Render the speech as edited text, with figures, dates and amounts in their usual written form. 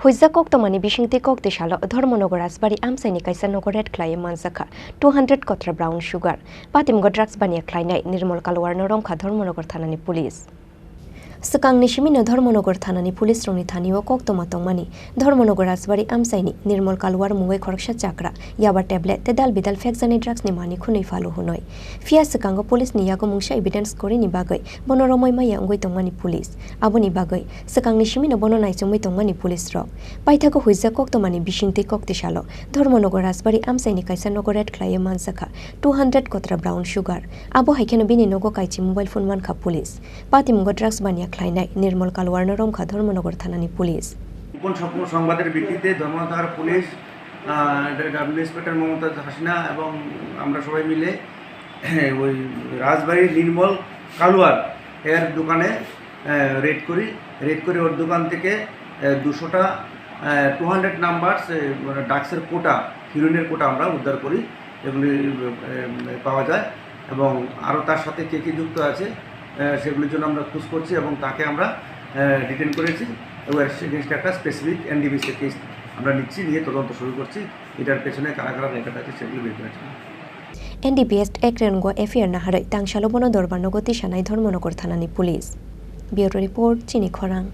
Huizak Oktomani Bishingti Kokte Shalo, Dhormonogor Asbari Amsaini Kaisanogor Red Clay Mansaka, 200 Kotra Brown Sugar, Patim Godrax Bania Kleinai, Nirmol Kalwar Noromka Dhormonogor Thanani Police. Sekang Nishimino Dhormonogor Thanani Police Roni Thanio Koktomatongmani, Dhormonogor Asbari Amsaini, Nirmol Kalwar Muwe Korsha Chakra, Yaba Tablet, Tedal Bidal Fexani Drugs Nimani Kuni Falu Hunoi. Fia Sekango Police Niago Mungsha Evidence Korini Bagay, Bonoromoi Maya Tongmani Police, Aboni Bagay, Sekang Nishimino Bononai Tongmani Police Rock. Paitako Huizak Oktomani Bishingti Koktishalo, Dhormonogor Asbari Amsaini Kaisanogor Red Clay Mansaka, 200 Kotra Brown Sugar, Abo Haikenobini Nogo Kaichi Mobile Phone Manka Police, Patim Godrax Bania Kleinai, Nirmol Kalwar Noromka Dhormonogor Thanani Police. কোন সংবাদের ভিত্তিতে Dharmanagar police W inspector Mumtaz Hasina এবং আমরা সবাই মিলে ওই রাজবাড়ির নির্মল কালুয়ার এর দোকানে রেড করি ওর দোকান থেকে 200টা 200 নাম্বারস ড্রাগসের কোটা হিরোইনের কোটা আমরা উদ্ধার করি এগুলি পাওয়া যায় এবং আরও তার সাথে কে কে যুক্ত আছে সেগুলির জন্য আমরা খোঁজ করছি এবং তাকে আমরা ডিটেইন করেছি এবং এগেইনস্ট একটা স্পেসিফিক এনডিপিসি কেস আমরা নিচ্ছি নিয়ে তদন্ত শুরু করছি এটার পেছনে কারা কারা রেখাটা আছে সেগুলো বের করার জন্য NDPS Ekrengo Efier Naharai Tangshalo Bonodor Banogoti Shanai Dhormonogor Thanani Police. Bureau Report Chini Khorang.